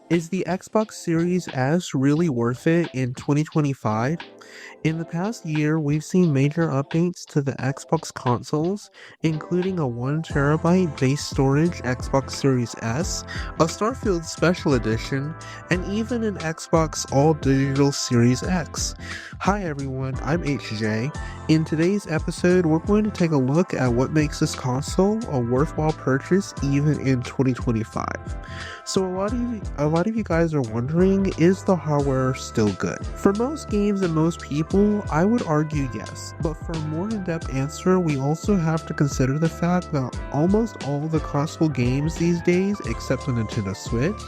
Is the Xbox Series S really worth it in 2025? In the past year, we've seen major updates to the Xbox consoles, including a 1TB base storage Xbox Series S, a Starfield Special Edition, and even an Xbox All-Digital Series X. Hi everyone, I'm HJ. In today's episode, we're going to take a look at what makes this console a worthwhile purchase even in 2025. So a lot of you guys are wondering, is the hardware still good? For most games and most people, I would argue yes. But for a more in-depth answer, we also have to consider the fact that almost all the console games these days, except the Nintendo Switch,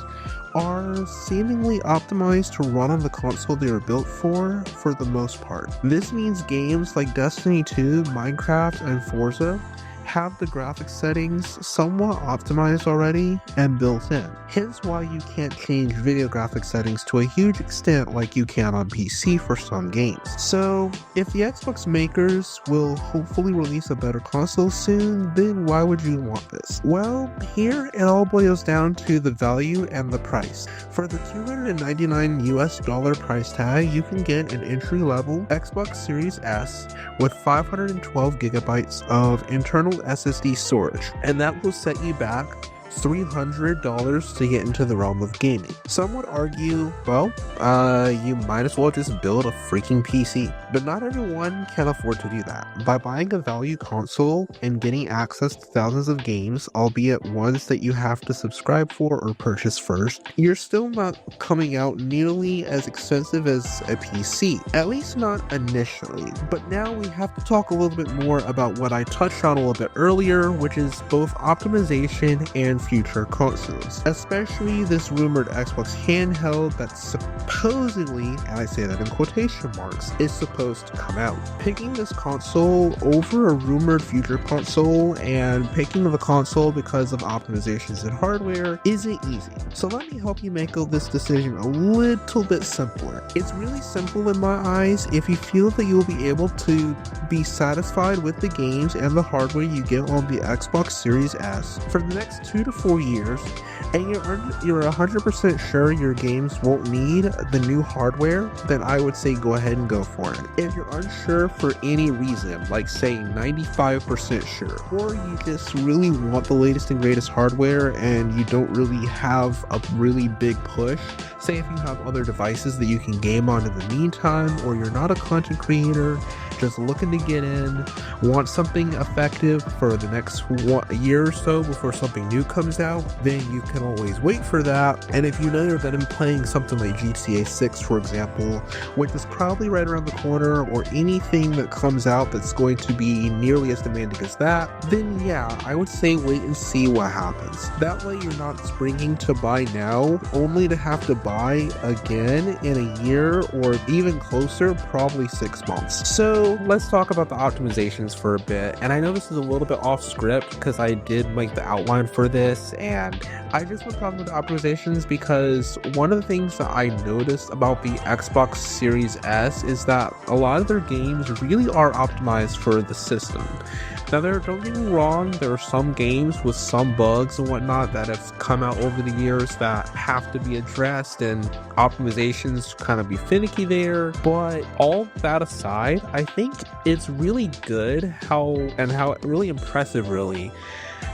are seemingly optimized to run on the console they were built for the most part. This means games like Destiny 2, Minecraft, and Forza have the graphics settings somewhat optimized already and built in, hence why you can't change video graphics settings to a huge extent like you can on PC for some games. So if the Xbox makers will hopefully release a better console soon, then why would you want this? Well, here it all boils down to the value and the price. For the $299 price tag, you can get an entry-level Xbox Series S with 512 gigabytes of internal SSD storage, and that will set you back $300 to get into the realm of gaming. Some would argue, well, you might as well just build a freaking PC. But not everyone can afford to do that. By buying a value console and getting access to thousands of games, albeit ones that you have to subscribe for or purchase first, you're still not coming out nearly as expensive as a PC, at least not initially. But now we have to talk a little bit more about what I touched on a little bit earlier, which is both optimization and future consoles, especially this rumored Xbox handheld that supposedly, and I say that in quotation marks, is supposed to come out. Picking this console over a rumored future console and picking the console because of optimizations in hardware isn't easy. So let me help you make this decision a little bit simpler. It's really simple in my eyes if you feel that you'll be able to be satisfied with the games and the hardware you get on the Xbox Series S for the next 2 to 4 years, and you're 100% sure your games won't need the new hardware, then I would say go ahead and go for it. If you're unsure for any reason, like say 95% sure, or you just really want the latest and greatest hardware and you don't really have a really big push, say if you have other devices that you can game on in the meantime, or you're not a content creator, just looking to get in, want something effective for the next year or so before something new comes out, then you can always wait for that. And if you know that I'm playing something like GTA 6, for example, which is probably right around the corner, or anything that comes out that's going to be nearly as demanding as that, then yeah, I would say wait and see what happens. That way you're not springing to buy now, only to have to buy again in a year, or even closer, probably 6 months. So let's talk about the optimizations for a bit. And I know this is a little bit off script because I did make the outline for this, and I just want to talk about the optimizations because one of the things that I noticed about the Xbox Series S is that a lot of their games really are optimized for the system. Now, don't get me wrong, there are some games with some bugs and whatnot that have come out over the years that have to be addressed, and optimizations kind of be finicky there. But all that aside, I think it's really good how really impressive, really,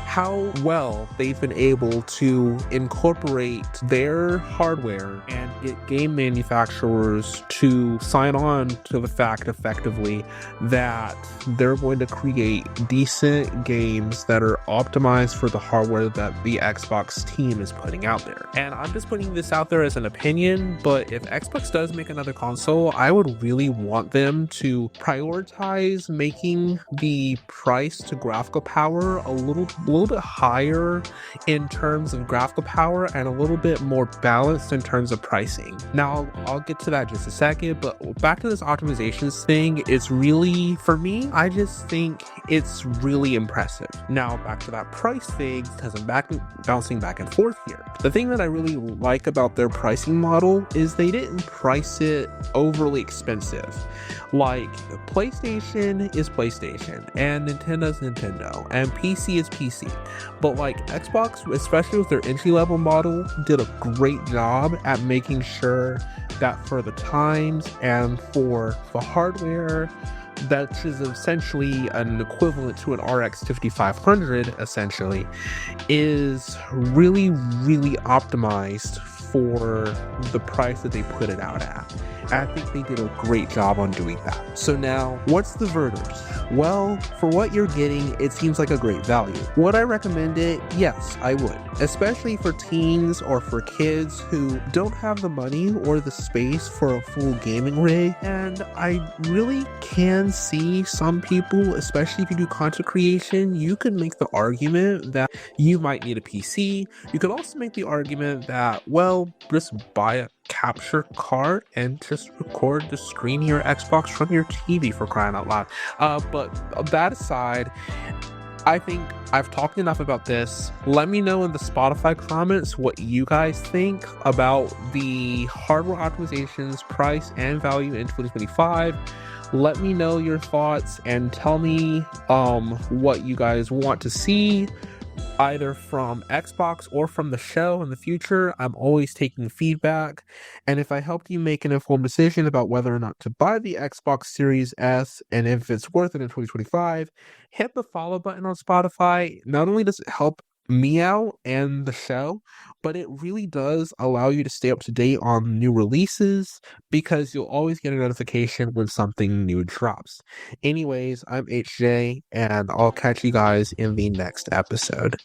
how well they've been able to incorporate their hardware and get game manufacturers to sign on to the fact effectively that they're going to create decent games that are optimized for the hardware that the Xbox team is putting out there. And I'm just putting this out there as an opinion, but if Xbox does make another console, I would really want them to prioritize making the price to graphical power a little bit higher in terms of graphical power and a little bit more balanced in terms of pricing. Now, I'll get to that in just a second, but back to this optimizations thing, it's really, for me, I just think it's really impressive. Now, back to that price thing, because I'm bouncing back and forth here. The thing that I really like about their pricing model is they didn't price it overly expensive. Like, PlayStation is PlayStation, and Nintendo's Nintendo, and PC is PC. But like Xbox, especially with their entry-level model, did a great job at making sure that for the times and for the hardware, that is essentially an equivalent to an RX 5500, essentially, is really, really optimized for the price that they put it out at. I think they did a great job on doing that. So now, what's the verdict? Well, for what you're getting, it seems like a great value. Would I recommend it? Yes, I would. Especially for teens or for kids who don't have the money or the space for a full gaming rig. And I really can see some people, especially if you do content creation, you could make the argument that you might need a PC. You could also make the argument that, well, just buy a capture card and just record the screen of your Xbox from your TV, for crying out loud. But that aside, I think I've talked enough about this. Let me know in the Spotify comments what you guys think about the hardware optimizations, price, and value in 2025. Let me know your thoughts and tell me what you guys want to see, either from Xbox or from the show in the future. I'm always taking feedback. And if I helped you make an informed decision about whether or not to buy the Xbox Series S and if it's worth it in 2025, hit the follow button on Spotify. Not only does it help me out and the show, but it really does allow you to stay up to date on new releases because you'll always get a notification when something new drops. Anyways, I'm HJ, and I'll catch you guys in the next episode.